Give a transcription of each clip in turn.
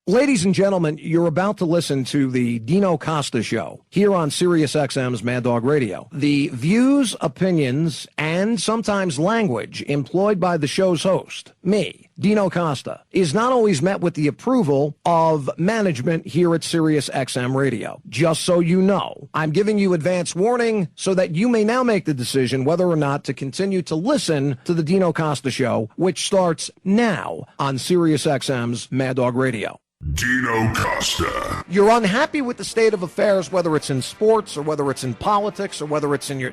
Ladies and gentlemen, you're about to listen to the Dino Costa Show here on Sirius XM's Mad Dog Radio. The views, opinions, and sometimes language employed by the show's host, me, Dino Costa, is not always met with the approval of management here at Sirius XM Radio. Just so you know, I'm giving you advance warning so that you may now make the decision whether or not to continue to listen to the Dino Costa Show, which starts now on Sirius XM's Mad Dog Radio. Dino Costa. You're unhappy with the state of affairs, whether it's in sports or whether it's in politics or whether it's in your,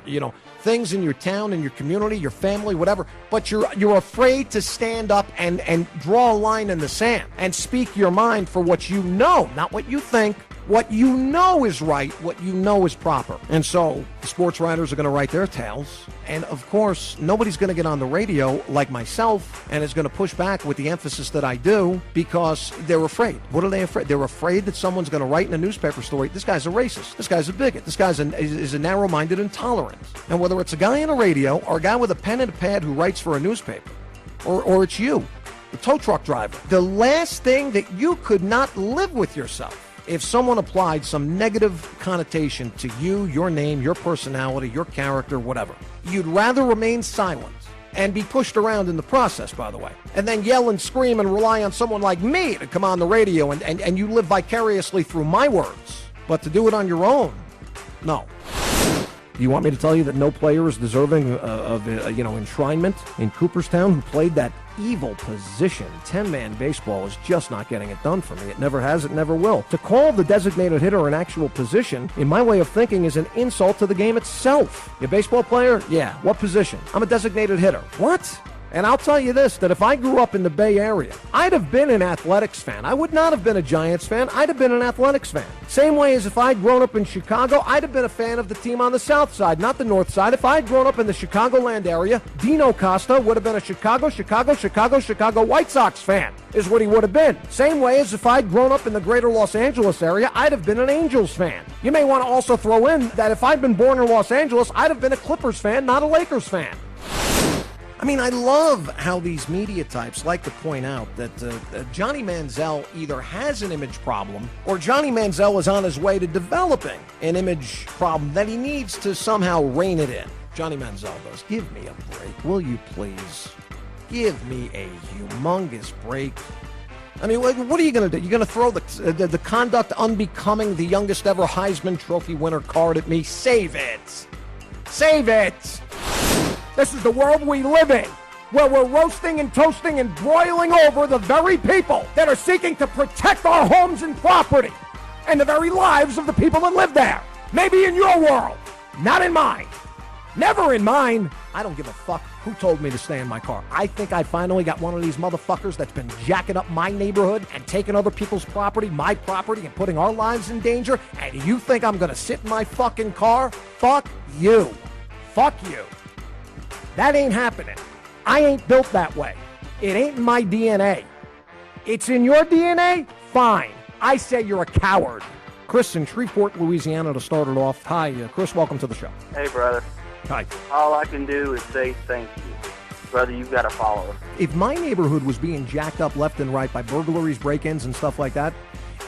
things in your town, in your community, your family, whatever. But you're afraid to stand up and draw a line in the sand and speak your mind for what you know, not what you think. What you know is right, what you know is proper. And so the sports writers are going to write their tales. And, of course, nobody's going to get on the radio like myself and is going to push back with the emphasis that I do because they're afraid. What are they afraid? They're afraid that someone's going to write in a newspaper story, this guy's a racist, this guy's a bigot, this guy's is a narrow-minded intolerant. And whether it's a guy on a radio or a guy with a pen and a pad who writes for a newspaper, or it's you, the tow truck driver, the last thing that you could not live with yourself if someone applied some negative connotation to you, your name, your personality, your character, whatever. You'd rather remain silent and be pushed around in the process, by the way, and then yell and scream and rely on someone like me to come on the radio and you live vicariously through my words. But to do it on your own, no. You want me to tell you that no player is deserving of enshrinement in Cooperstown who played that evil position? 10-man baseball is just not getting it done for me. It never has, it never will. To call the designated hitter an actual position, in my way of thinking, is an insult to the game itself. You a baseball player? Yeah. What position? I'm a designated hitter. What? And I'll tell you this, that if I grew up in the Bay Area, I'd have been an Athletics fan. I would not have been a Giants fan. I'd have been an Athletics fan. Same way as if I'd grown up in Chicago, I'd have been a fan of the team on the South Side, not the North Side. If I'd grown up in the Chicagoland area, Dino Costa would have been a Chicago White Sox fan, is what he would have been. Same way as if I'd grown up in the greater Los Angeles area, I'd have been an Angels fan. You may want to also throw in that if I'd been born in Los Angeles, I'd have been a Clippers fan, not a Lakers fan. I mean, I love how these media types like to point out that Johnny Manziel either has an image problem or Johnny Manziel is on his way to developing an image problem that he needs to somehow rein it in. Johnny Manziel does. Give me a break, will you please? Give me a humongous break. I mean, what are you going to do? You're going to throw the conduct unbecoming the youngest ever Heisman Trophy winner card at me? Save it. Save it. This is the world we live in, where we're roasting and toasting and broiling over the very people that are seeking to protect our homes and property and the very lives of the people that live there. Maybe in your world, not in mine. Never in mine. I don't give a fuck who told me to stay in my car. I think I finally got one of these motherfuckers that's been jacking up my neighborhood and taking other people's property, my property, and putting our lives in danger, and you think I'm going to sit in my fucking car? Fuck you. Fuck you. That ain't happening. I ain't built that way. It ain't in my DNA. It's in your DNA? Fine. I say you're a coward. Chris in Shreveport, Louisiana to start it off. Hi, Chris. Welcome to the show. Hey, brother. Hi. All I can do is say thank you. Brother, you've got a follower. If my neighborhood was being jacked up left and right by burglaries, break-ins, and stuff like that,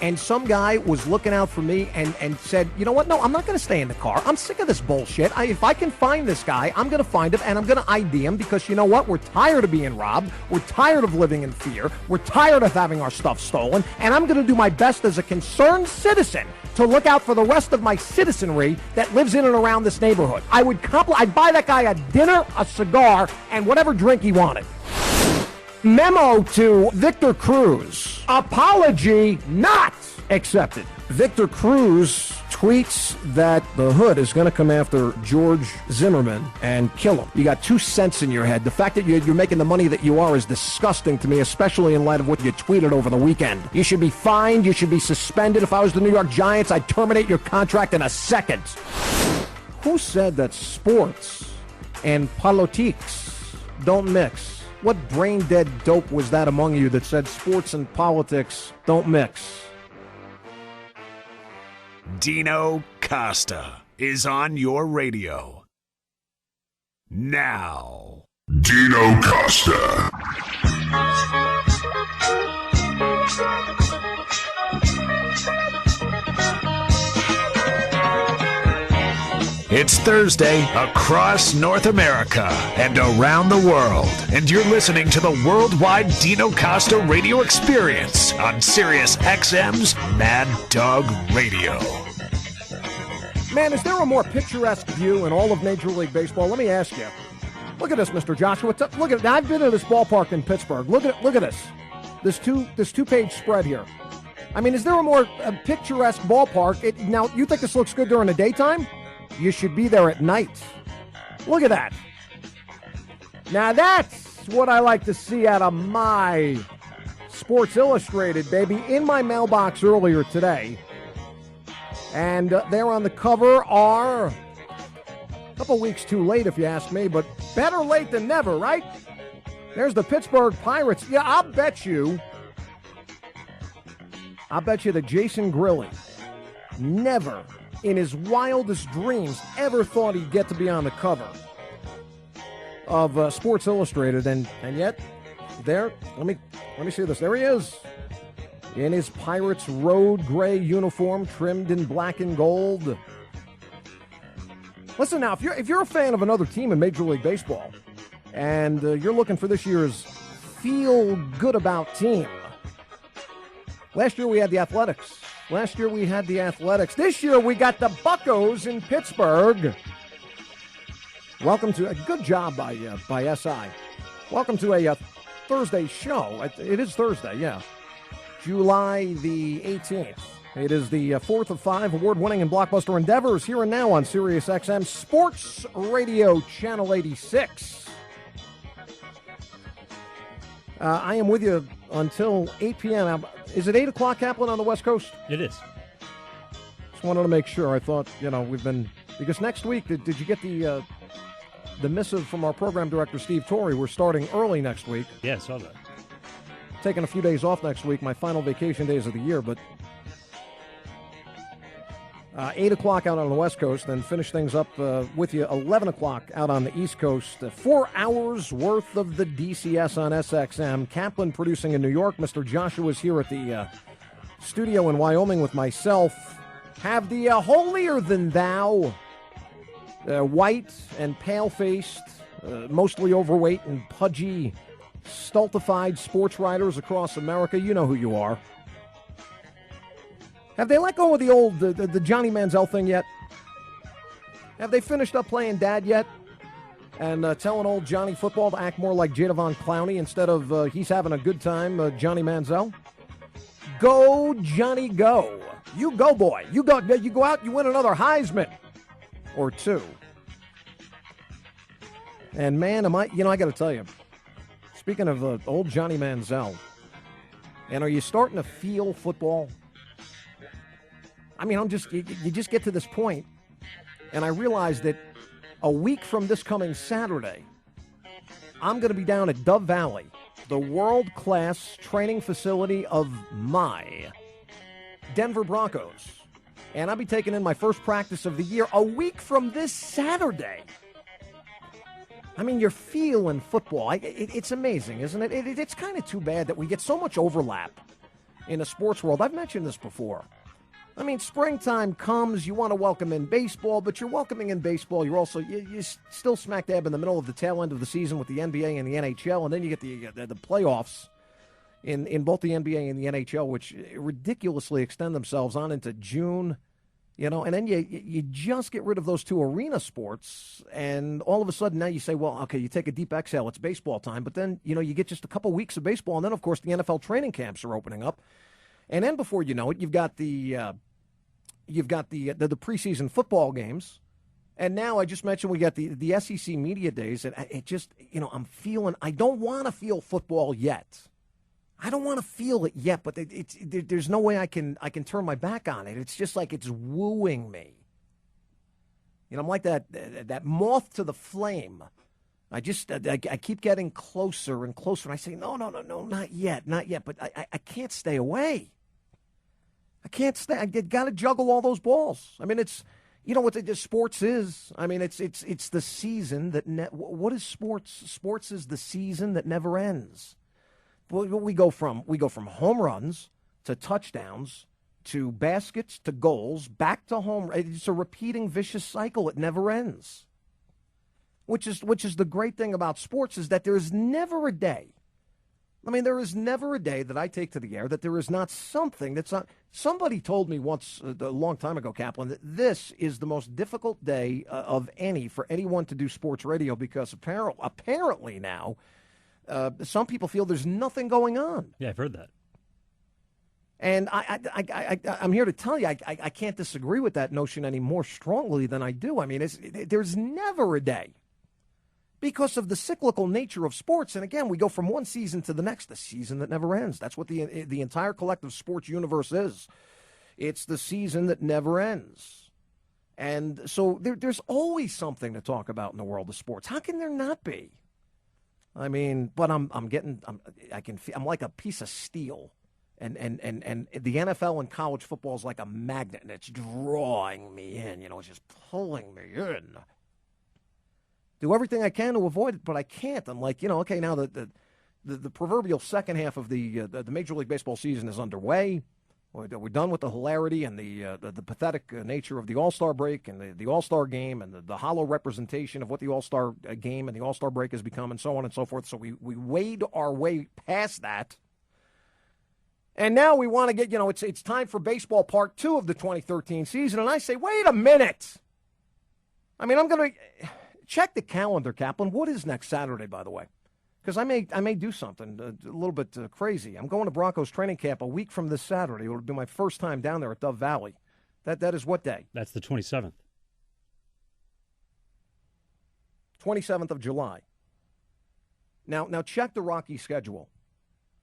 and some guy was looking out for me and said, you know what, no, I'm not going to stay in the car. I'm sick of this bullshit. If I can find this guy, I'm going to find him, and I'm going to ID him because, you know what, we're tired of being robbed. We're tired of living in fear. We're tired of having our stuff stolen, and I'm going to do my best as a concerned citizen to look out for the rest of my citizenry that lives in and around this neighborhood. I'd buy that guy a dinner, a cigar, and whatever drink he wanted. Memo to Victor Cruz. Apology not accepted. Victor Cruz tweets that the hood is going to come after George Zimmerman and kill him. You got 2 cents in your head. The fact that you're making the money that you are is disgusting to me, especially in light of what you tweeted over the weekend. You should be fined. You should be suspended. If I was the New York Giants, I'd terminate your contract in a second. Who said that sports and politics don't mix? What brain-dead dope was that among you that said sports and politics don't mix? Dino Costa is on your radio. Now. Dino Costa. It's Thursday across North America and around the world. And you're listening to the worldwide Dino Costa radio experience on Sirius XM's Mad Dog Radio. Man, is there a more picturesque view in all of Major League Baseball? Let me ask you. Look at this, Mr. Joshua. Look at it. I've been to this ballpark in Pittsburgh. Look at this. This two-page spread here. I mean, is there a more picturesque ballpark? Now, you think this looks good during the daytime? You should be there at night. Look at that. Now, that's what I like to see out of my Sports Illustrated, baby. In my mailbox earlier today. And there on the cover are a couple weeks too late, if you ask me, but better late than never, right? There's the Pittsburgh Pirates. Yeah, I'll bet you that Jason Grilli never in his wildest dreams ever thought he'd get to be on the cover of Sports Illustrated, and yet there, let me see this. There he is in his Pirates road gray uniform trimmed in black and gold. Listen now, if you're a fan of another team in Major League Baseball and you're looking for this year's feel-good-about team, last year we had the Athletics. This year we got the Buccos in Pittsburgh. Welcome to a good job by SI. Welcome to a Thursday show. It is Thursday, yeah. July the 18th. It is the fourth of five award-winning and blockbuster endeavors here and now on Sirius XM Sports Radio Channel 86. I am with you until 8 p.m. Is it 8 o'clock, Kaplan, on the West Coast? It is. Just wanted to make sure. I thought, we've been... Because next week, did you get the missive from our program director, Steve Torrey? We're starting early next week. Yeah, I saw that. Taking a few days off next week, my final vacation days of the year, but 8 o'clock out on the West Coast, then finish things up with you 11 o'clock out on the East Coast. 4 hours worth of the DCS on SXM. Kaplan producing in New York. Mr. Joshua's here at the studio in Wyoming with myself. Have the holier-than-thou, white and pale-faced, mostly overweight and pudgy, stultified sports writers across America. You know who you are. Have they let go of the old the Johnny Manziel thing yet? Have they finished up playing dad yet? And telling old Johnny Football to act more like Jadavon Clowney instead of he's having a good time, Johnny Manziel? Go, Johnny, go. You go, boy. You go out, you win another Heisman or two. And, man, I got to tell you, speaking of old Johnny Manziel, and are you starting to feel football? I mean, you just get to this point, and I realize that a week from this coming Saturday, I'm going to be down at Dove Valley, the world-class training facility of my Denver Broncos. And I'll be taking in my first practice of the year a week from this Saturday. I mean, you're feeling football. It's amazing, isn't it? It's kind of too bad that we get so much overlap in the sports world. I've mentioned this before. I mean, springtime comes, you want to welcome in baseball, but you're welcoming in baseball. You're also, you're still smack dab in the middle of the tail end of the season with the NBA and the NHL, and then you get the playoffs in both the NBA and the NHL, which ridiculously extend themselves on into June, and then you just get rid of those two arena sports, and all of a sudden now you say, well, okay, you take a deep exhale, it's baseball time, but then, you get just a couple weeks of baseball, and then, of course, the NFL training camps are opening up, and then before you know it, you've got the preseason football games, and now I just mentioned we got the SEC media days, and it just, I don't want to feel football yet. I don't want to feel it yet, but there's no way I can turn my back on it. It's just like it's wooing me. I'm like that moth to the flame. I keep getting closer and closer, and I say, no, not yet. But I can't stay away. I can't stay. I got to juggle all those balls. I mean, it's what sports is. I mean, it's the season that what is sports? Sports is the season that never ends. We go from home runs to touchdowns to baskets to goals, back to home. It's a repeating vicious cycle. It never ends. Which is the great thing about sports is that there is never a day. I mean, there is never a day that I take to the air that there is not something that's not. Somebody told me once a long time ago, Kaplan, that this is the most difficult day of any for anyone to do sports radio because apparently now some people feel there's nothing going on. Yeah, I've heard that. And I'm here to tell you, I can't disagree with that notion any more strongly than I do. I mean, there's never a day because of the cyclical nature of sports. And again, we go from one season to the next, the season that never ends. That's what the entire collective sports universe is. It's the season that never ends. And so there's always something to talk about in the world of sports. How can there not be? I mean, but I'm like a piece of steel. And the NFL and college football is like a magnet, and it's drawing me in. It's just pulling me in. Do everything I can to avoid it, but I can't. I'm like, okay, now the proverbial second half of the Major League Baseball season is underway. We're done with the hilarity and the pathetic nature of the All-Star break and the All-Star game and the hollow representation of what the All-Star game and the All-Star break has become and so on and so forth. So we wade our way past that. And now we want to get, it's time for baseball part 2 of the 2013 season. And I say, wait a minute. I mean, I'm going to check the calendar, Kaplan. What is next Saturday, by the way? Because I may do something a little bit crazy. I'm going to Broncos training camp a week from this Saturday. It will be my first time down there at Dove Valley. That is what day? That's the 27th. 27th of July. Now check the Rockies schedule.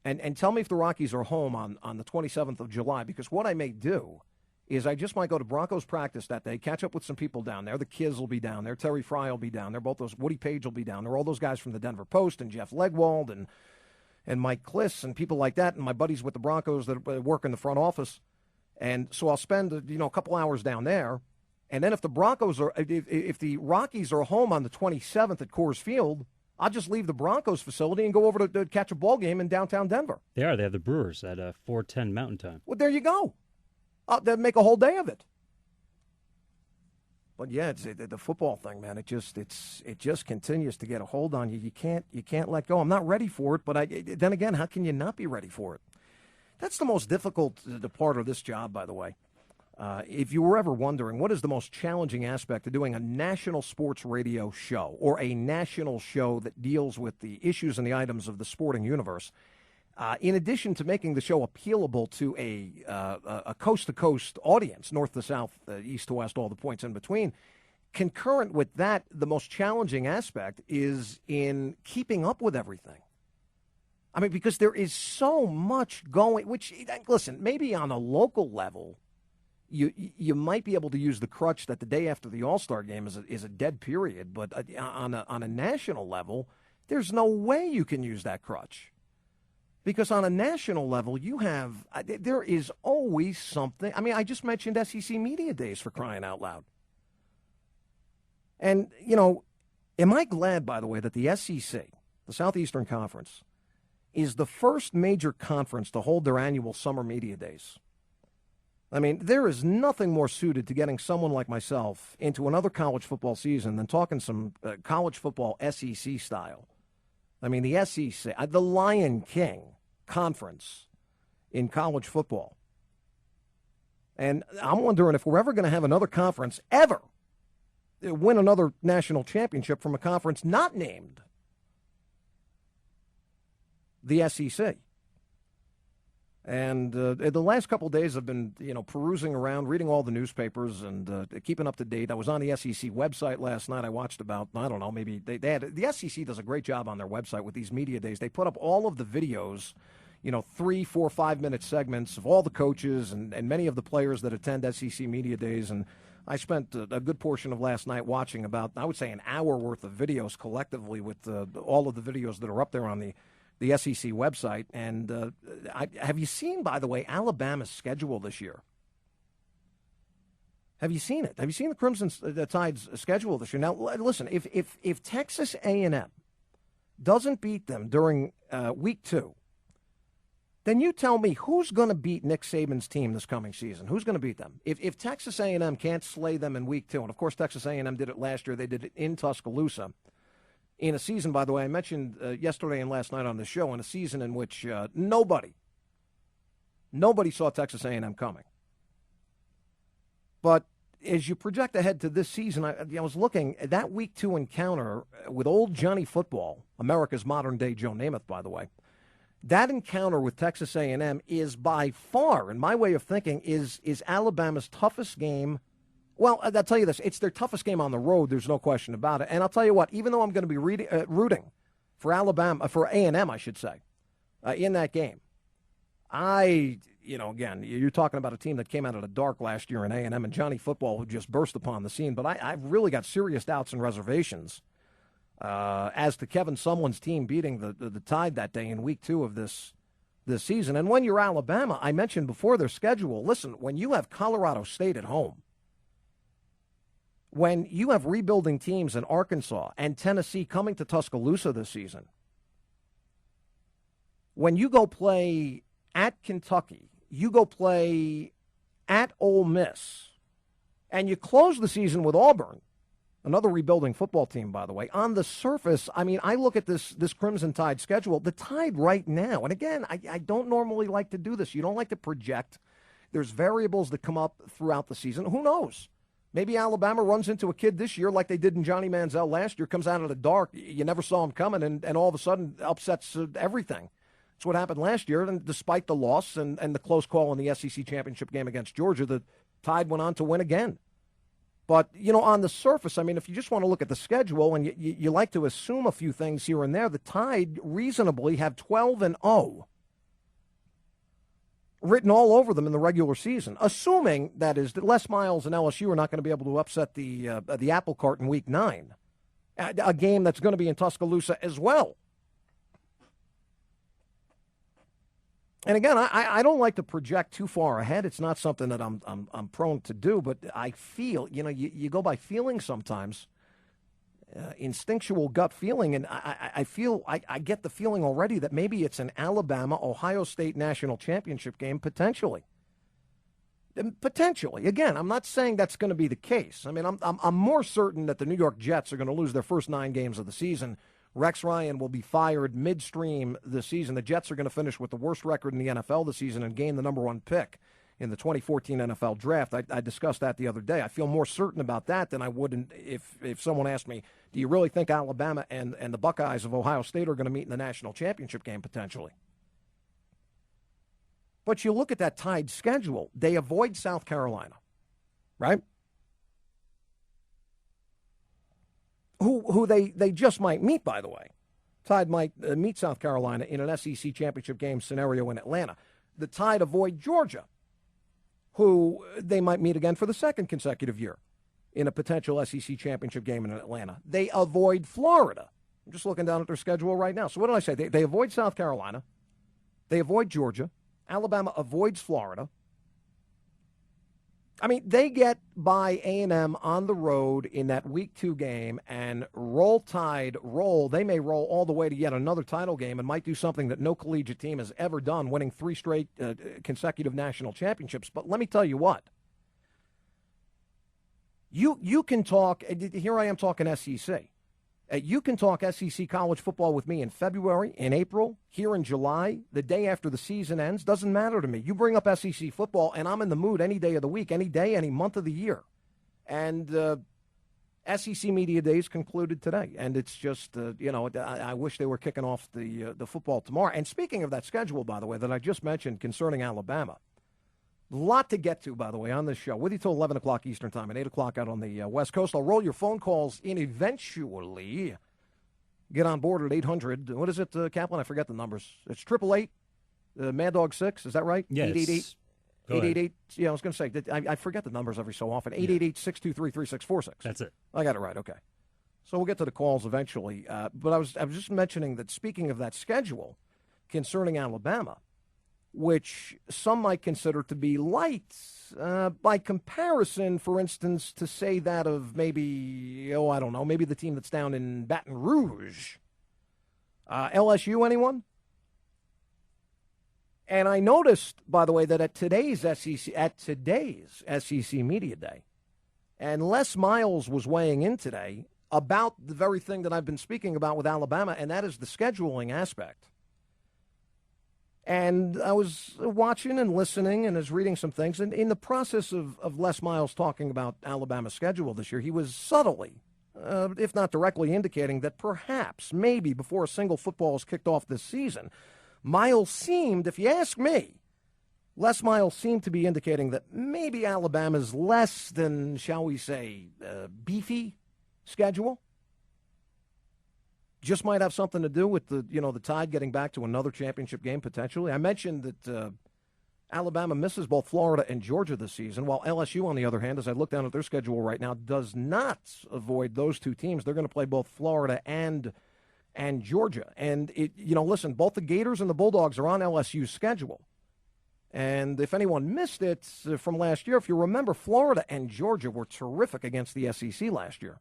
And tell me if the Rockies are home on the 27th of July, because what I may do is I just might go to Broncos practice that day, catch up with some people down there. The Kiz will be down there. Terry Fry will be down there. Both those, Woody Page will be down there. All those guys from the Denver Post and Jeff Legwold and Mike Kliss and people like that, and my buddies with the Broncos that work in the front office. And so I'll spend a couple hours down there. And then if the Rockies are home on the 27th at Coors Field, I'll just leave the Broncos facility and go over to catch a ball game in downtown Denver. They have the Brewers at 4:10 Mountain Time. Well, there you go. They'll make a whole day of it. But yeah, it's the football thing, man. It just continues to get a hold on you. You can't let go. I'm not ready for it, but then again, how can you not be ready for it? That's the most difficult part of this job, by the way. If you were ever wondering, what is the most challenging aspect of doing a national sports radio show or a national show that deals with the issues and the items of the sporting universe, in addition to making the show appealable to a coast-to-coast audience, north to south, east to west, all the points in between, concurrent with that, the most challenging aspect is in keeping up with everything. I mean, because there is so much going, which, listen, maybe on a local level, you might be able to use the crutch that the day after the All-Star game is a dead period, but on a national level, there's no way you can use that crutch. Because on a national level, there is always something. I mean, I just mentioned SEC Media Days, for crying out loud. And, am I glad, by the way, that the SEC, the Southeastern Conference, is the first major conference to hold their annual Summer Media Days. I mean, there is nothing more suited to getting someone like myself into another college football season than talking some college football SEC style. I mean, the SEC, the Lion King conference in college football. And I'm wondering if we're ever going to have another conference ever win another national championship from a conference not named the SEC. And the last couple of days I've been, perusing around, reading all the newspapers and keeping up to date. I was on the SEC website last night. I watched about, I don't know, maybe they had, the SEC does a great job on their website with these media days. They put up all of the videos, 3, 4, 5-minute segments of all the coaches and many of the players that attend SEC media days. And I spent a good portion of last night watching about, I would say, an hour worth of videos collectively with all of the videos that are up there on the SEC website. And have you seen, by the way, Alabama's schedule this year? Have you seen it? Have you seen the Crimson Tide's schedule this year? Now, listen, if Texas A&M doesn't beat them during week 2, then you tell me who's going to beat Nick Saban's team this coming season. Who's going to beat them? If Texas A&M can't slay them in week 2, and of course Texas A&M did it last year, they did it in Tuscaloosa. In a season, by the way, I mentioned yesterday and last night on the show, in a season in which nobody saw Texas A&M coming. But as you project ahead to this season, I was looking at that week 2 encounter with old Johnny Football, America's modern-day Joe Namath, by the way. That encounter with Texas A&M is by far, in my way of thinking, is Alabama's toughest game. Well, I'll tell you this, it's their toughest game on the road, there's no question about it. And I'll tell you what, even though I'm going to be rooting for for A&M, I should say, in that game, again, you're talking about a team that came out of the dark last year in A&M and Johnny Football who just burst upon the scene. But I've really got serious doubts and reservations as to Kevin Sumlin's team beating the Tide that day in week 2 of this season. And when you're Alabama, I mentioned before their schedule, listen, when you have Colorado State at home, when you have rebuilding teams in Arkansas and Tennessee coming to Tuscaloosa this season, when you go play at Kentucky, you go play at Ole Miss, and you close the season with Auburn, another rebuilding football team, by the way. On the surface, I mean, I look at this Crimson Tide schedule, the Tide right now, and again, I don't normally like to do this. You don't like to project. There's variables that come up throughout the season. Who knows? Maybe Alabama runs into a kid this year like they did in Johnny Manziel last year, comes out of the dark. You never saw him coming, and all of a sudden upsets everything. That's what happened last year, and despite the loss and the close call in the SEC championship game against Georgia, the Tide went on to win again. But, on the surface, I mean, if you just want to look at the schedule and you like to assume a few things here and there, the Tide reasonably have 12-0 written all over them in the regular season, assuming, that is, that Les Miles and LSU are not going to be able to upset the apple cart in week 9, a game that's going to be in Tuscaloosa as well. And again, I don't like to project too far ahead. It's not something that I'm prone to do, but I feel, you go by feeling sometimes, instinctual gut feeling, and I feel, I get the feeling already that maybe it's an Alabama-Ohio State national championship game, potentially. Potentially. Again, I'm not saying that's going to be the case. I mean, I'm more certain that the New York Jets are going to lose their first 9 games of the season. Rex Ryan will be fired midstream this season. The Jets are going to finish with the worst record in the NFL this season and gain the number 1 pick in the 2014 NFL draft. I discussed that the other day. I feel more certain about that than I would if someone asked me, do you really think Alabama and the Buckeyes of Ohio State are going to meet in the national championship game potentially? But you look at that Tide schedule, they avoid South Carolina, right? Who they just might meet, by the way. Tide might meet South Carolina in an SEC championship game scenario in Atlanta. The Tide avoid Georgia, who they might meet again for the second consecutive year in a potential SEC championship game in Atlanta. They avoid Florida. I'm just looking down at their schedule right now. So what did I say? They avoid South Carolina. They avoid Georgia. Alabama avoids Florida. I mean, they get by A&M on the road in that week 2 game and roll Tide, roll. They may roll all the way to yet another title game and might do something that no collegiate team has ever done, winning 3 straight consecutive national championships. But let me tell you what. You can talk, here I am talking SEC. You can talk SEC college football with me in February, in April, here in July, the day after the season ends. Doesn't matter to me. You bring up SEC football, and I'm in the mood any day of the week, any day, any month of the year. And SEC Media Days concluded today, and it's just, I wish they were kicking off the football tomorrow. And speaking of that schedule, by the way, that I just mentioned concerning Alabama, a lot to get to, by the way, on this show. With you till 11 o'clock Eastern Time and 8 o'clock out on the West Coast. I'll roll your phone calls in eventually. Get on board at 800. What is it, Kaplan? I forget the numbers. It's 888 Mad Dog 6. Is that right? Yes. 888. 888. Yeah, I was going to say, I forget the numbers every so often. 888-623-3646. That's it. I got it right. Okay. So we'll get to the calls eventually. But I was just mentioning that speaking of that schedule concerning Alabama, which some might consider to be light by comparison, for instance, to say that of maybe, I don't know, maybe the team that's down in Baton Rouge. LSU, anyone? And I noticed, by the way, that at today's SEC Media Day, and Les Miles was weighing in today about the very thing that I've been speaking about with Alabama, and that is the scheduling aspect. And I was watching and listening and was reading some things. And in the process of Les Miles talking about Alabama's schedule this year, he was subtly, if not directly, indicating that perhaps, maybe before a single football is kicked off this season, Miles seemed, if you ask me, Les Miles seemed to be indicating that maybe Alabama's less than, shall we say, beefy schedule just might have something to do with the Tide getting back to another championship game potentially. I mentioned that Alabama misses both Florida and Georgia this season, while LSU, on the other hand, as I look down at their schedule right now, does not avoid those two teams. They're going to play both Florida and Georgia. And, listen, both the Gators and the Bulldogs are on LSU's schedule. And if anyone missed it from last year, if you remember, Florida and Georgia were terrific against the SEC last year.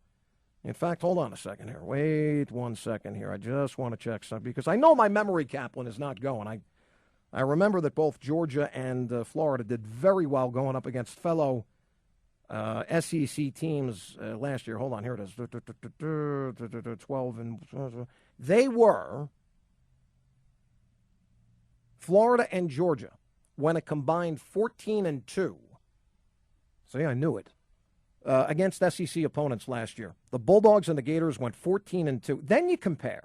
In fact, hold on a second here. Wait 1 second here. I just want to check something because I know my memory, Kaplan, is not going. I remember that both Georgia and Florida did very well going up against fellow SEC teams last year. Hold on, here it is. 12 and they were Florida and Georgia went a combined 14-2. See, I knew it. Against SEC opponents last year. The Bulldogs and the Gators went 14-2. Then you compare.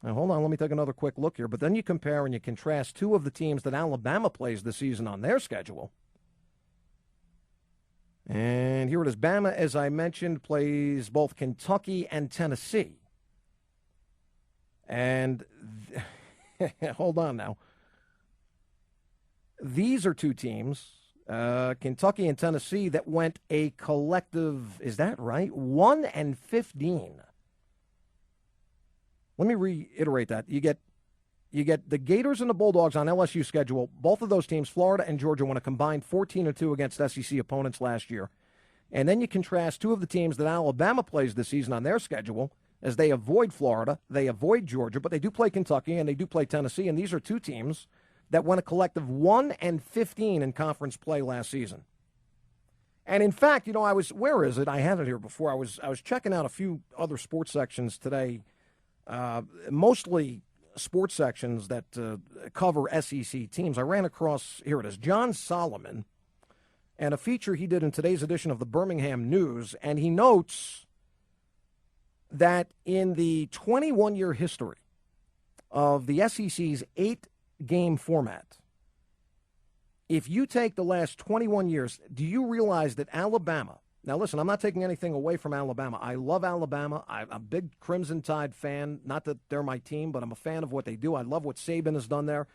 Now, hold on, let me take another quick look here. But then you compare and you contrast two of the teams that Alabama plays this season on their schedule. And here it is. Bama, as I mentioned, plays both Kentucky and Tennessee. And hold on now. These are two teams, Kentucky and Tennessee, that went a collective, is that right? 1-15. Let me reiterate that. You get the Gators and the Bulldogs on LSU schedule. Both of those teams, Florida and Georgia, won a combined 14-2 against SEC opponents last year. And then you contrast two of the teams that Alabama plays this season on their schedule as they avoid Florida, they avoid Georgia, but they do play Kentucky and they do play Tennessee. And these are two teams that went a collective 1-15 in conference play last season. And in fact, where is it? I had it here before. I was checking out a few other sports sections today, mostly sports sections that cover SEC teams. I ran across, here it is, John Solomon, and a feature he did in today's edition of the Birmingham News, and he notes that in the 21-year history of the SEC's 8-game format, if you take the last 21 years, do you realize that Alabama, now listen, I'm not taking anything away from Alabama. I love Alabama. I'm a big Crimson Tide fan. Not that they're my team, but I'm a fan of what they do. I love what Saban has done there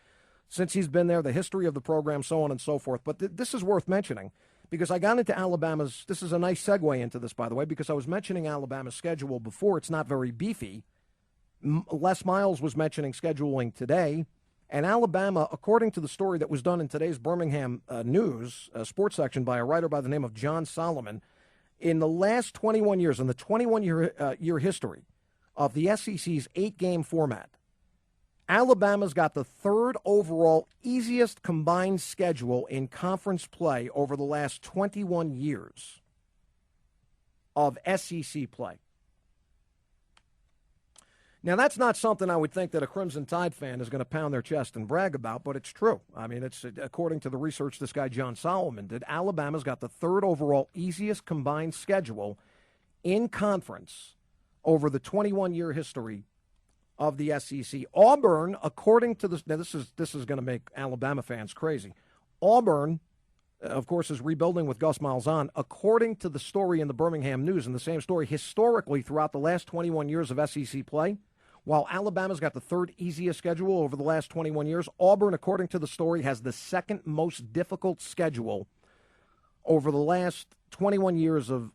since he's been there, the history of the program, so on and so forth. But this is worth mentioning because I got into Alabama's, this is a nice segue into this, by the way, because I was mentioning Alabama's schedule before. It's not very beefy. Les Miles was mentioning scheduling today. And Alabama, according to the story that was done in today's Birmingham News sports section by a writer by the name of John Solomon, in the last 21 years, in the 21-year history of the SEC's 8-game format, Alabama's got the third overall easiest combined schedule in conference play over the last 21 years of SEC play. Now, that's not something I would think that a Crimson Tide fan is going to pound their chest and brag about, but it's true. I mean, it's according to the research this guy John Solomon did, Alabama's got the third overall easiest combined schedule in conference over the 21-year history of the SEC. Auburn, according to this, now this is going to make Alabama fans crazy. Auburn, of course, is rebuilding with Gus Malzahn. According to the story in the Birmingham News, and the same story historically throughout the last 21 years of SEC play, while Alabama's got the third easiest schedule over the last 21 years, Auburn, according to the story, has the second most difficult schedule over the last 21 years of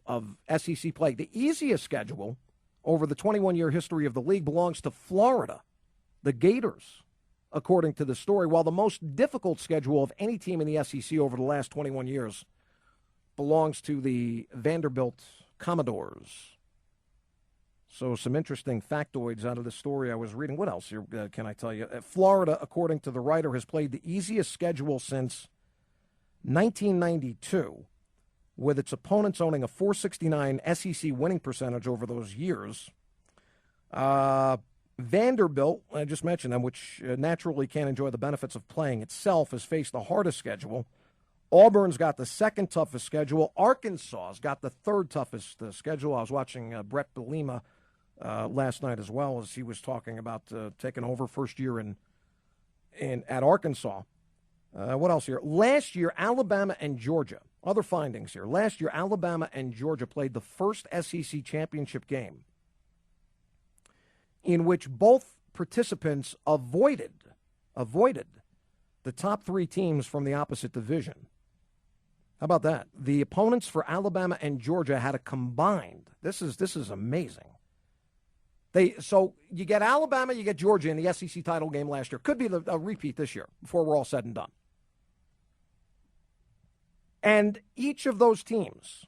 SEC play. The easiest schedule over the 21-year history of the league belongs to Florida, the Gators, according to the story, while the most difficult schedule of any team in the SEC over the last 21 years belongs to the Vanderbilt Commodores. So some interesting factoids out of the story I was reading. What else here can I tell you? Florida, according to the writer, has played the easiest schedule since 1992, with its opponents owning a .469 SEC winning percentage over those years. Vanderbilt, I just mentioned them, which naturally can't enjoy the benefits of playing itself, has faced the hardest schedule. Auburn's got the second toughest schedule. Arkansas's got the third toughest schedule. I was watching Brett Bielema last night as well, as he was talking about taking over first year at Arkansas. What else here? Last year, Alabama and Georgia. Other findings here. Last year, Alabama and Georgia played the first SEC championship game in which both participants avoided the top three teams from the opposite division. How about that? The opponents for Alabama and Georgia had a combined. This is amazing. So you get Alabama, you get Georgia in the SEC title game last year. Could be a repeat this year before we're all said and done. And each of those teams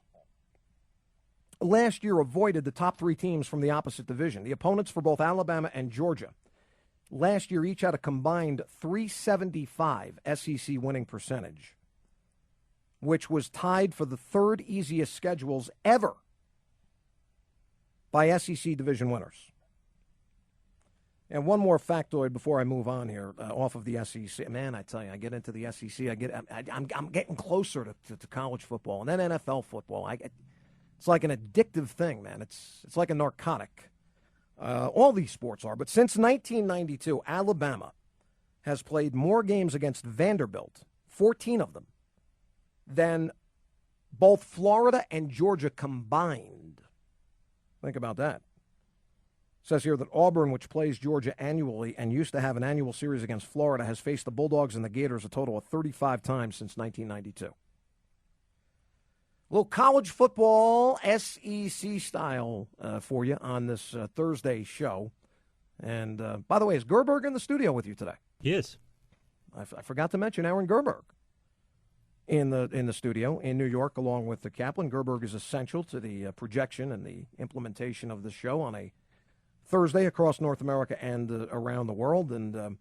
last year avoided the top three teams from the opposite division. The opponents for both Alabama and Georgia last year each had a combined .375 SEC winning percentage, which was tied for the third easiest schedules ever by SEC division winners. And one more factoid before I move on here, off of the SEC. Man, I tell you, I get into the SEC. I'm getting closer to college football and then NFL football. It's like an addictive thing, man. It's like a narcotic. All these sports are. But since 1992, Alabama has played more games against Vanderbilt, 14 of them, than both Florida and Georgia combined. Think about that. It says here that Auburn, which plays Georgia annually and used to have an annual series against Florida, has faced the Bulldogs and the Gators a total of 35 times since 1992. A little college football SEC style for you on this Thursday show. And by the way, is Gerberg in the studio with you today? Yes. I forgot to mention Aaron Gerberg in the studio in New York, along with the Kaplan. Gerberg is essential to the projection and the implementation of the show on a Thursday across North America and around the world. And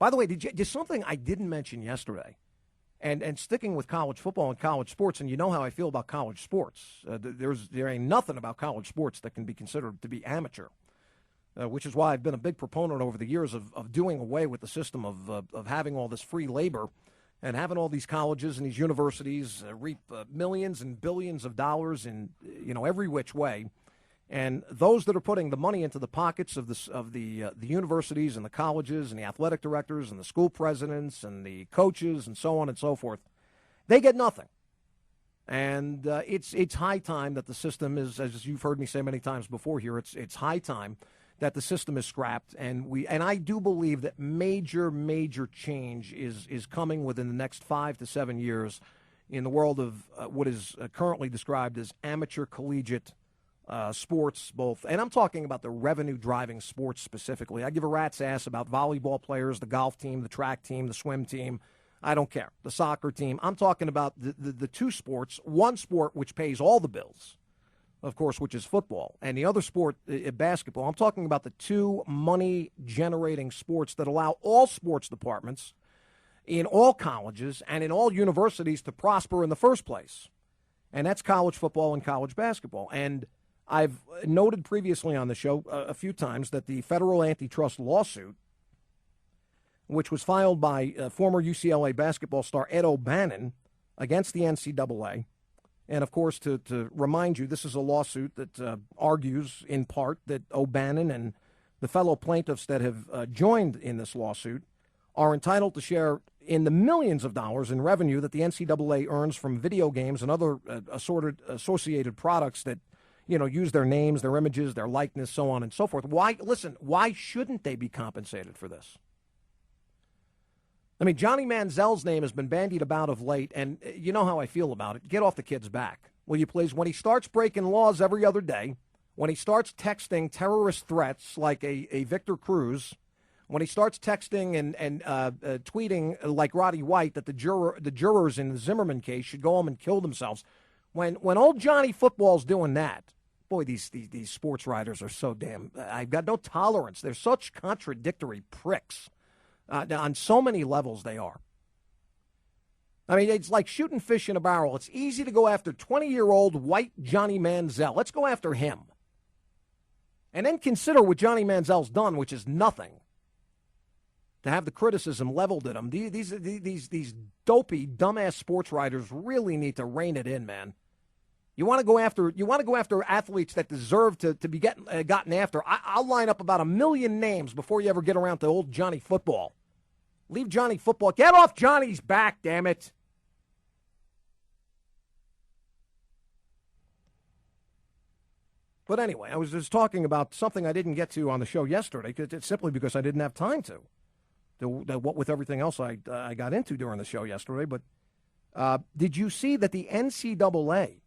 by the way, just something I didn't mention yesterday, and sticking with college football and college sports, and you know how I feel about college sports. There ain't nothing about college sports that can be considered to be amateur, which is why I've been a big proponent over the years of doing away with the system of having all this free labor and having all these colleges and these universities reap millions and billions of dollars in every which way. And those that are putting the money into the pockets of the universities and the colleges and the athletic directors and the school presidents and the coaches and so on and so forth, they get nothing. And it's high time that the system is, as you've heard me say many times before here, it's high time that the system is scrapped. And I do believe that major change is coming within the next 5 to 7 years in the world of what is currently described as amateur collegiate sports, both, and I'm talking about the revenue-driving sports specifically. I give a rat's ass about volleyball players, the golf team, the track team, the swim team. I don't care. The soccer team. I'm talking about the two sports, one sport which pays all the bills, of course, which is football, and the other sport, basketball. I'm talking about the two money-generating sports that allow all sports departments in all colleges and in all universities to prosper in the first place, and that's college football and college basketball. And I've noted previously on the show a few times that the federal antitrust lawsuit, which was filed by former UCLA basketball star Ed O'Bannon against the NCAA, and of course, to remind you, this is a lawsuit that argues in part that O'Bannon and the fellow plaintiffs that have joined in this lawsuit are entitled to share in the millions of dollars in revenue that the NCAA earns from video games and other assorted associated products that use their names, their images, their likeness, so on and so forth. Why shouldn't they be compensated for this? I mean, Johnny Manziel's name has been bandied about of late, and you know how I feel about it. Get off the kid's back, will you please? When he starts breaking laws every other day, when he starts texting terrorist threats like a Victor Cruz, when he starts texting and tweeting like Roddy White that the jurors in the Zimmerman case should go home and kill themselves, when old Johnny Football's doing that, boy, these sports writers are so damn. I've got no tolerance. They're such contradictory pricks. On so many levels, they are. I mean, it's like shooting fish in a barrel. It's easy to go after 20-year-old white Johnny Manziel. Let's go after him. And then consider what Johnny Manziel's done, which is nothing. To have the criticism leveled at him. These dopey, dumbass sports writers really need to rein it in, man. You want to go after athletes that deserve to be gotten after. I'll line up about 1 million names before you ever get around to old Johnny Football. Leave Johnny Football. Get off Johnny's back, damn it. But anyway, I was just talking about something I didn't get to on the show yesterday, simply because I didn't have time to. What with everything else I got into during the show yesterday. But did you see that the NCAA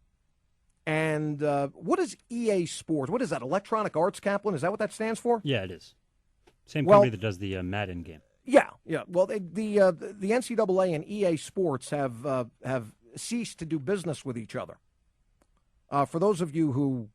and what is EA Sports? What is that, Electronic Arts, Kaplan? Is that what that stands for? Yeah, it is. Same company that does the Madden game. Yeah. Well, the NCAA and EA Sports have ceased to do business with each other. For those of you who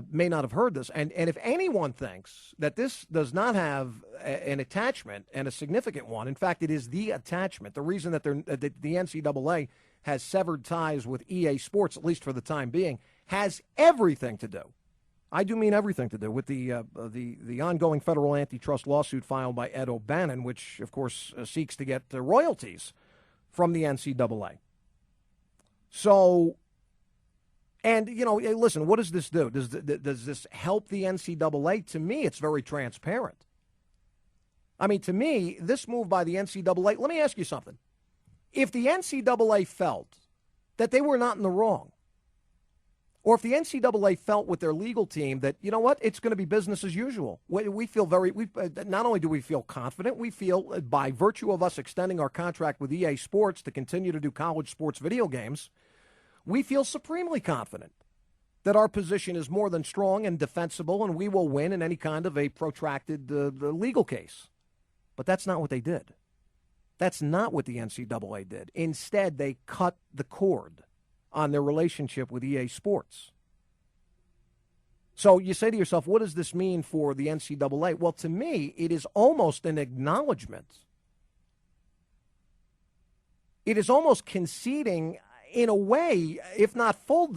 may not have heard this, and if anyone thinks that this does not have an attachment, and a significant one, in fact, it is the attachment. The reason that the NCAA has severed ties with EA Sports, at least for the time being, has everything to do. I do mean everything to do with the ongoing federal antitrust lawsuit filed by Ed O'Bannon, which, of course, seeks to get royalties from the NCAA. So, and, listen, what does this do? Does this help the NCAA? To me, it's very transparent. I mean, to me, this move by the NCAA, let me ask you something. If the NCAA felt that they were not in the wrong, or if the NCAA felt with their legal team that, you know what, it's going to be business as usual. We feel not only do we feel confident, we feel by virtue of us extending our contract with EA Sports to continue to do college sports video games, we feel supremely confident that our position is more than strong and defensible, and we will win in any kind of a protracted legal case. But that's not what they did. That's not what the NCAA did. Instead, they cut the cord on their relationship with EA Sports. So you say to yourself, what does this mean for the NCAA? Well, to me, it is almost an acknowledgement. It is almost conceding, in a way, if not full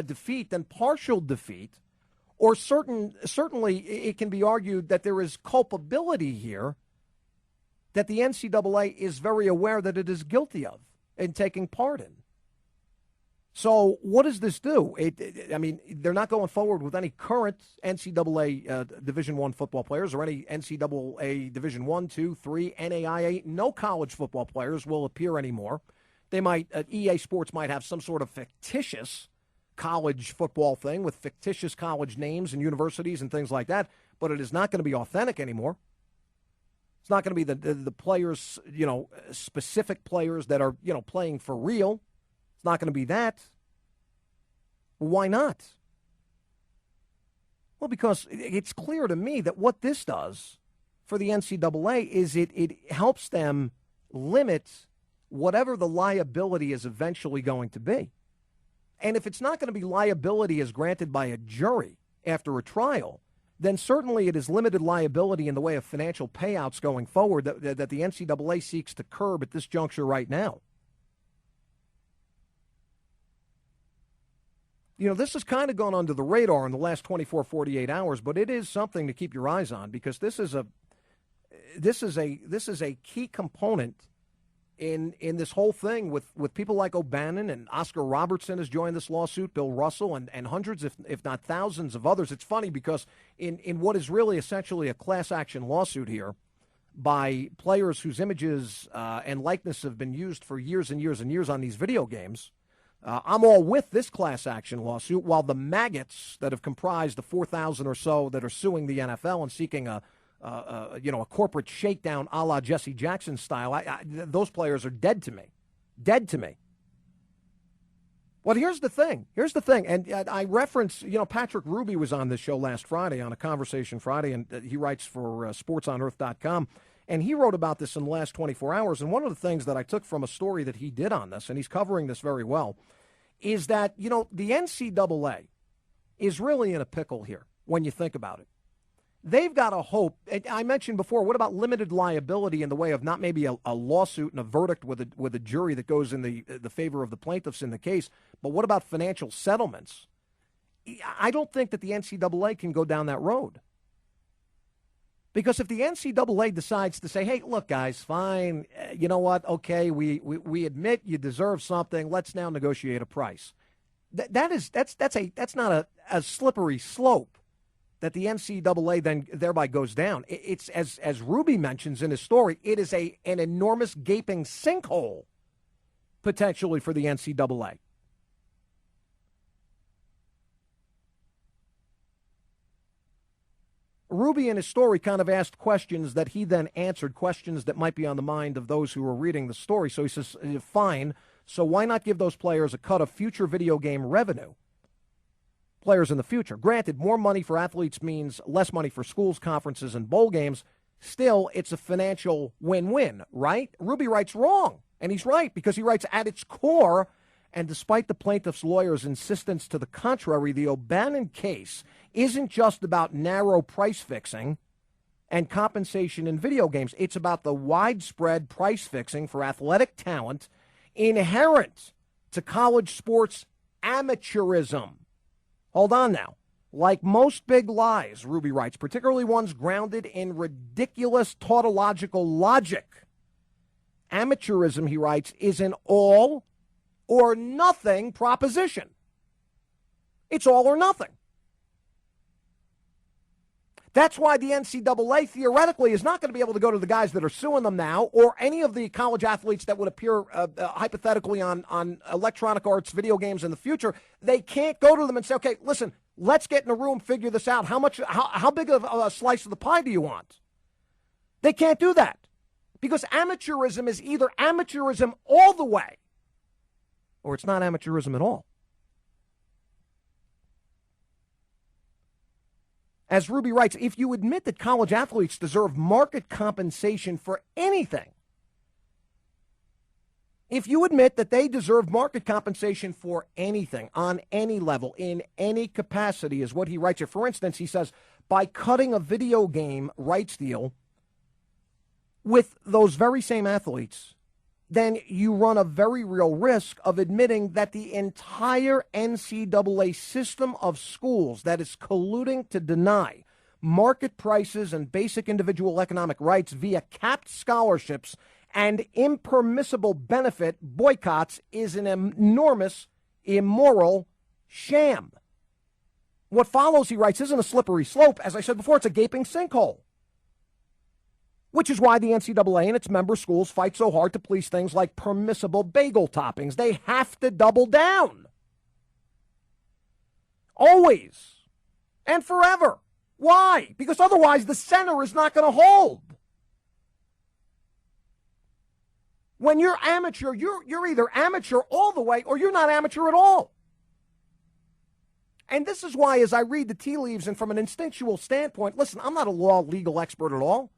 defeat, then partial defeat, or certainly it can be argued that there is culpability here that the NCAA is very aware that it is guilty of and taking part in. So what does this do? I mean, they're not going forward with any current NCAA Division I football players or any NCAA Division I, II, III, NAIA. No college football players will appear anymore. They might, EA Sports might have some sort of fictitious college football thing with fictitious college names and universities and things like that, but it is not going to be authentic anymore. It's not going to be the players, specific players that are, playing for real. It's not going to be that. Why not? Well, because it's clear to me that what this does for the NCAA is it helps them limit whatever the liability is eventually going to be. And if it's not going to be liability as granted by a jury after a trial, then certainly it is limited liability in the way of financial payouts going forward that the NCAA seeks to curb at this juncture right now. This has kind of gone under the radar in the last 24, 48 hours, but it is something to keep your eyes on because this is a key component in this whole thing with people like O'Bannon, and Oscar Robertson has joined this lawsuit, Bill Russell, and hundreds, if not thousands of others. It's funny because in what is really essentially a class action lawsuit here by players whose images and likeness have been used for years and years and years on these video games, I'm all with this class action lawsuit, while the maggots that have comprised the 4,000 or so that are suing the NFL and seeking a corporate shakedown a la Jesse Jackson style, those players are dead to me. Dead to me. Well, here's the thing. And I reference, Patrick Ruby was on this show last Friday on a Conversation Friday, and he writes for SportsOnEarth.com. And he wrote about this in the last 24 hours. And one of the things that I took from a story that he did on this, and he's covering this very well, is that, the NCAA is really in a pickle here when you think about it. They've got to hope. I mentioned before, what about limited liability in the way of not maybe a lawsuit and a verdict with a jury that goes in the favor of the plaintiffs in the case, but what about financial settlements? I don't think that the NCAA can go down that road. Because if the NCAA decides to say, hey, look, guys, fine, you know what, okay, we admit you deserve something, let's now negotiate a price. That's not a slippery slope that the NCAA then thereby goes down. It's, as Ruby mentions in his story, it is an enormous gaping sinkhole potentially for the NCAA. Ruby in his story kind of asked questions that he then answered, questions that might be on the mind of those who are reading the story. So he says, fine, so why not give those players a cut of future video game revenue? Players in the future. Granted, more money for athletes means less money for schools, conferences, and bowl games. Still, it's a financial win-win, right? Ruby writes wrong, and he's right, because he writes at its core, and despite the plaintiff's lawyer's insistence to the contrary, the O'Bannon case isn't just about narrow price fixing and compensation in video games. It's about the widespread price fixing for athletic talent inherent to college sports amateurism. Hold on now. Like most big lies, Ruby writes, particularly ones grounded in ridiculous tautological logic, amateurism, he writes, is an all or nothing proposition. It's all or nothing. That's why the NCAA theoretically is not going to be able to go to the guys that are suing them now or any of the college athletes that would appear hypothetically on electronic arts video games in the future. They can't go to them and say, okay, listen, let's get in a room, figure this out. How big of a slice of the pie do you want? They can't do that because amateurism is either amateurism all the way or it's not amateurism at all. As Ruby writes, if you admit that college athletes deserve market compensation for anything, if you admit that they deserve market compensation for anything, on any level, in any capacity, is what he writes here. For instance, he says, by cutting a video game rights deal with those very same athletes, then you run a very real risk of admitting that the entire NCAA system of schools that is colluding to deny market prices and basic individual economic rights via capped scholarships and impermissible benefit boycotts is an enormous, immoral sham. What follows, he writes, isn't a slippery slope. As I said before, it's a gaping sinkhole. Which is why the NCAA and its member schools fight so hard to police things like permissible bagel toppings. They have to double down. Always. And forever. Why? Because otherwise the center is not going to hold. When you're amateur, you're either amateur all the way or you're not amateur at all. And this is why, as I read the tea leaves and from an instinctual standpoint, listen, I'm not a legal expert at all.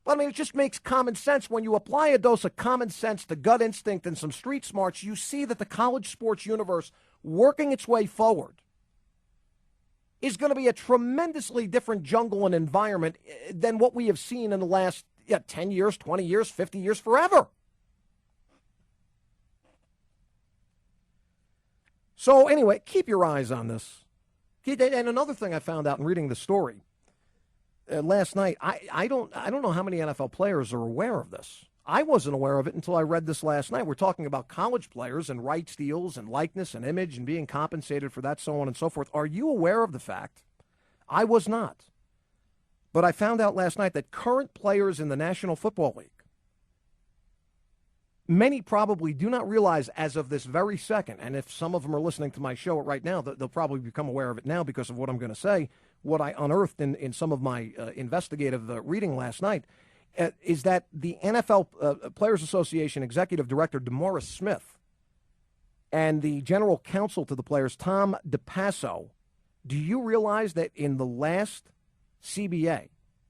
But, I mean, it just makes common sense. When you apply a dose of common sense to gut instinct and some street smarts, you see that the college sports universe working its way forward is going to be a tremendously different jungle and environment than what we have seen in the last 10 years, 20 years, 50 years, forever. So, anyway, keep your eyes on this. And another thing I found out in reading the story, last night, I don't know how many NFL players are aware of this. I wasn't aware of it until I read this last night. We're talking about college players and rights deals and likeness and image and being compensated for that, so on and so forth. Are you aware of the fact? I was not. But I found out last night that current players in the National Football League, many probably do not realize as of this very second, and if some of them are listening to my show right now, they'll probably become aware of it now because of what I'm going to say. What I unearthed in some of my investigative reading last night is that the NFL Players Association Executive Director DeMaurice Smith and the General Counsel to the players, Tom DePasso, do you realize that in the last CBA,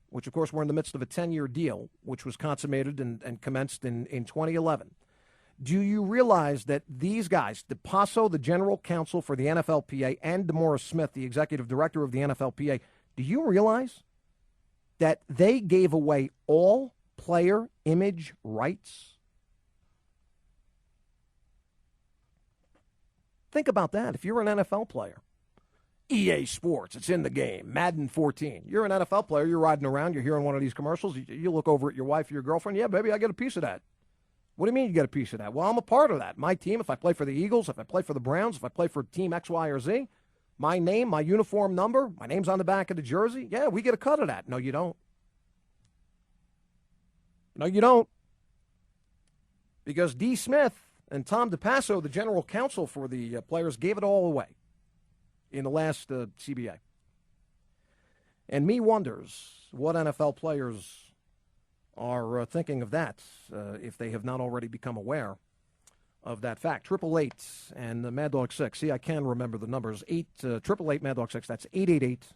which, of course, we're in the midst of a 10-year deal, which was consummated and commenced in 2011, Do you realize that these guys, DePasso, the general counsel for the NFLPA, and DeMaurice Smith, the executive director of the NFLPA, do you realize that they gave away all player image rights? Think about that. If you're an NFL player, EA Sports, it's in the game, Madden 14. You're an NFL player, you're riding around, you're hearing one of these commercials, you look over at your wife or your girlfriend, yeah, baby, I get a piece of that. What do you mean you get a piece of that? Well, I'm a part of that. My team, if I play for the Eagles, if I play for the Browns, if I play for Team X, Y, or Z, my name, my uniform number, my name's on the back of the jersey, yeah, we get a cut of that. No, you don't. No, you don't. Because D. Smith and Tom DePasso, the general counsel for the players, gave it all away in the last CBA. And me wonders what NFL players are thinking of that, if they have not already become aware of that fact. 888 and the Mad Dog 6. See, I can remember the numbers. 888 Mad Dog 6. That's 888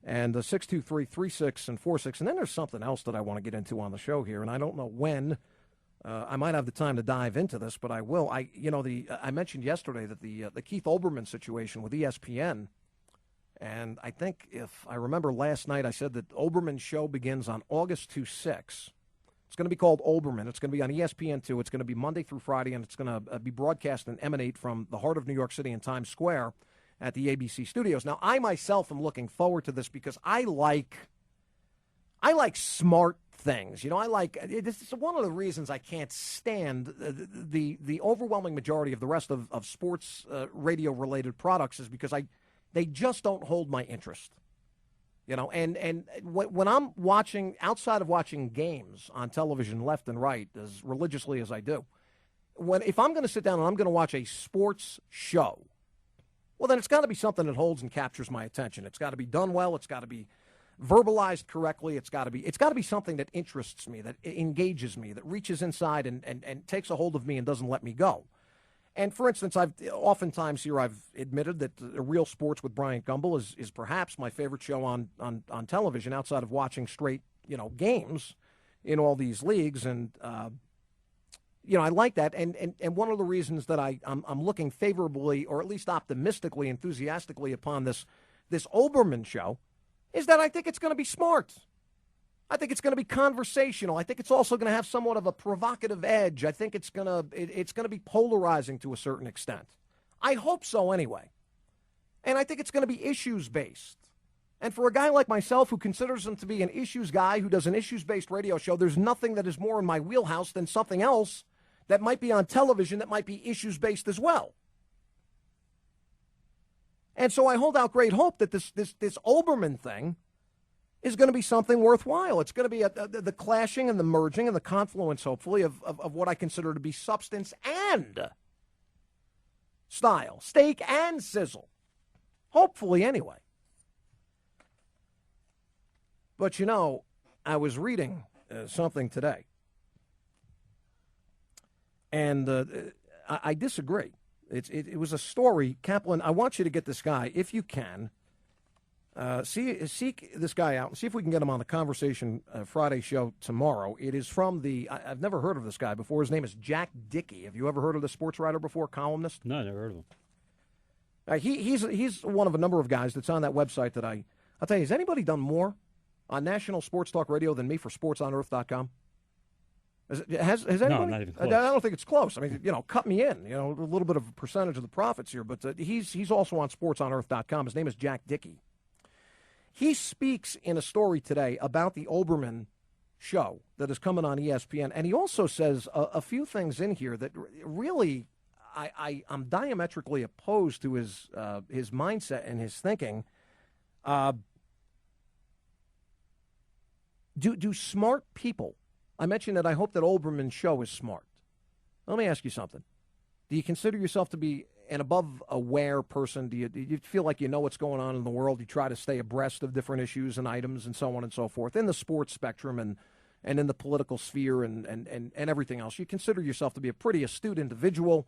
and 623-36 and 46. And then there's something else that I want to get into on the show here, and I don't know when. I might have the time to dive into this, but I will. I mentioned yesterday that the Keith Olbermann situation with ESPN, and I think if I remember last night, I said that Olbermann's show begins on August 6. It's going to be called Olbermann. It's going to be on ESPN2. It's going to be Monday through Friday, and it's going to be broadcast and emanate from the heart of New York City in Times Square at the ABC studios. Now, I myself am looking forward to this because I like smart things. You know, this is one of the reasons I can't stand the overwhelming majority of the rest of sports radio-related products is because they just don't hold my interest. You know, and when I'm watching, outside of watching games on television left and right, as religiously as I do, if I'm going to sit down and I'm going to watch a sports show, well, then it's got to be something that holds and captures my attention. It's got to be done well. It's got to be verbalized correctly. It's got to be something that interests me, that engages me, that reaches inside and takes a hold of me and doesn't let me go. And for instance, I've admitted that Real Sports with Bryant Gumbel is perhaps my favorite show on television outside of watching straight, games in all these leagues. And, I like that. And one of the reasons that I'm looking favorably, or at least optimistically, enthusiastically upon this Olbermann show is that I think it's going to be smart. I think it's going to be conversational. I think it's also going to have somewhat of a provocative edge. I think it's going to be polarizing to a certain extent. I hope so anyway. And I think it's going to be issues-based. And for a guy like myself who considers him to be an issues guy, who does an issues-based radio show, there's nothing that is more in my wheelhouse than something else that might be on television that might be issues-based as well. And so I hold out great hope that this Olbermann thing is going to be something worthwhile. It's going to be the clashing and the merging and the confluence, hopefully, of what I consider to be substance and style, steak and sizzle. Hopefully, anyway. But, I was reading something today, and I disagree. It was a story. Kaplan, I want you to get this guy, if you can. Seek this guy out and see if we can get him on the Conversation Friday show tomorrow. It is from I've never heard of this guy before. His name is Jack Dickey. Have you ever heard of the sports writer before, columnist? No, I never heard of him. He's one of a number of guys that's on that website that I'll tell you, has anybody done more on National Sports Talk Radio than me for SportsOnEarth.com? Has anybody? No, not even close. I don't think it's close. I mean, cut me in, a little bit of a percentage of the profits here, but he's also on SportsOnEarth.com. His name is Jack Dickey. He speaks in a story today about the Olbermann show that is coming on ESPN, and he also says a few things in here that really I'm diametrically opposed to his mindset and his thinking. Do smart people? I mentioned that I hope that Olbermann's show is smart. Let me ask you something. Do you consider yourself to be an above-aware person? Do you feel like you know what's going on in the world? You try to stay abreast of different issues and items and so on and so forth in the sports spectrum and in the political sphere and everything else. You consider yourself to be a pretty astute individual.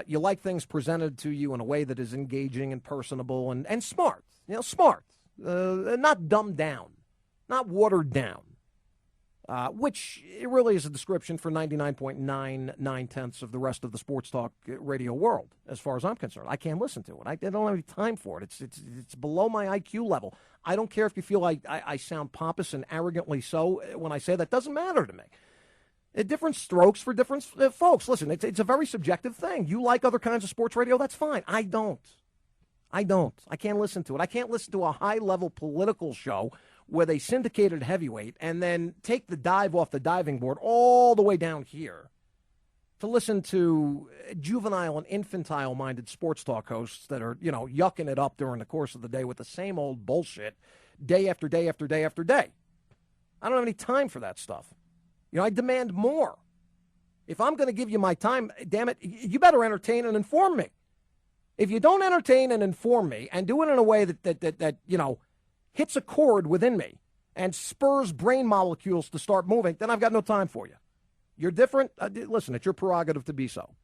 You like things presented to you in a way that is engaging and personable and smart. Smart. Not dumbed down. Not watered down. which it really is a description for 99.99 of the rest of the sports talk radio world, as far as I'm concerned. I can't listen to it. I don't have any time for it. It's below my IQ level. I don't care if you feel like I sound pompous and arrogantly so when I say that. Doesn't matter to me. Different strokes for different folks. Listen, it's a very subjective thing. You like other kinds of sports radio, that's fine. I don't. I can't listen to it. I can't listen to a high-level political show where they syndicated heavyweight and then take the dive off the diving board all the way down here to listen to juvenile and infantile-minded sports talk hosts that are, yucking it up during the course of the day with the same old bullshit day after day after day after day. I don't have any time for that stuff. I demand more. If I'm going to give you my time, damn it, you better entertain and inform me. If you don't entertain and inform me and do it in a way that hits a chord within me and spurs brain molecules to start moving, then I've got no time for you. You're different. Listen, it's your prerogative to be so.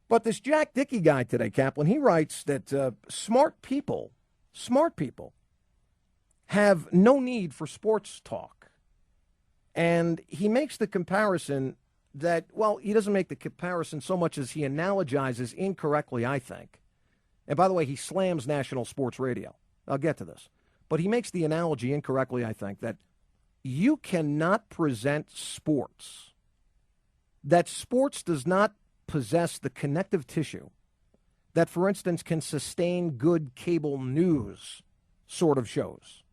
But this Jack Dickey guy today, Kaplan, he writes that smart people have no need for sports talk. And he makes the comparison that, well, he doesn't make the comparison so much as he analogizes incorrectly, I think. And by the way, he slams national sports radio. I'll get to this. But he makes the analogy incorrectly, I think, that you cannot present sports, that sports does not possess the connective tissue that, for instance, can sustain good cable news sort of shows.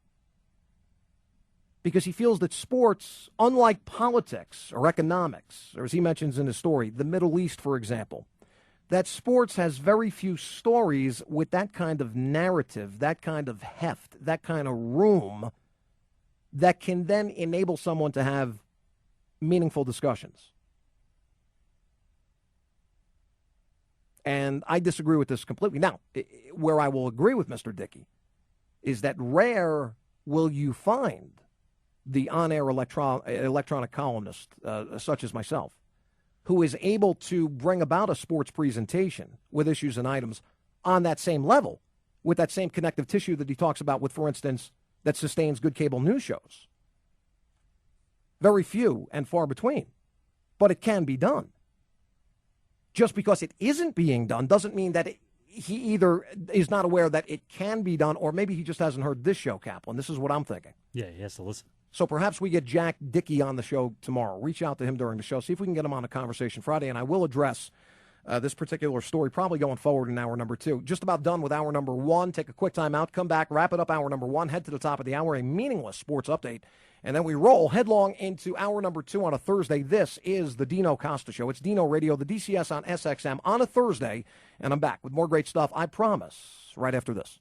Because he feels that sports, unlike politics or economics, or as he mentions in his story, the Middle East, for example, that sports has very few stories with that kind of narrative, that kind of heft, that kind of room that can then enable someone to have meaningful discussions. And I disagree with this completely. Now, where I will agree with Mr. Dickey is that rare will you find the on-air electronic columnist, such as myself, who is able to bring about a sports presentation with issues and items on that same level, with that same connective tissue that he talks about with, for instance, that sustains good cable news shows. Very few and far between, but it can be done. Just because it isn't being done doesn't mean that he either is not aware that it can be done, or maybe he just hasn't heard this show, Kaplan. This is what I'm thinking. Yeah, he has to listen. So perhaps we get Jack Dickey on the show tomorrow. Reach out to him during the show. See if we can get him on a Conversation Friday. And I will address this particular story probably going forward in hour number 2. Just about done with hour number 1. Take a quick time out. Come back. Wrap it up hour number 1. Head to the top of the hour. A meaningless sports update. And then we roll headlong into hour number 2 on a Thursday. This is the Dino Costa Show. It's Dino Radio, the DCS on SXM on a Thursday. And I'm back with more great stuff, I promise, right after this.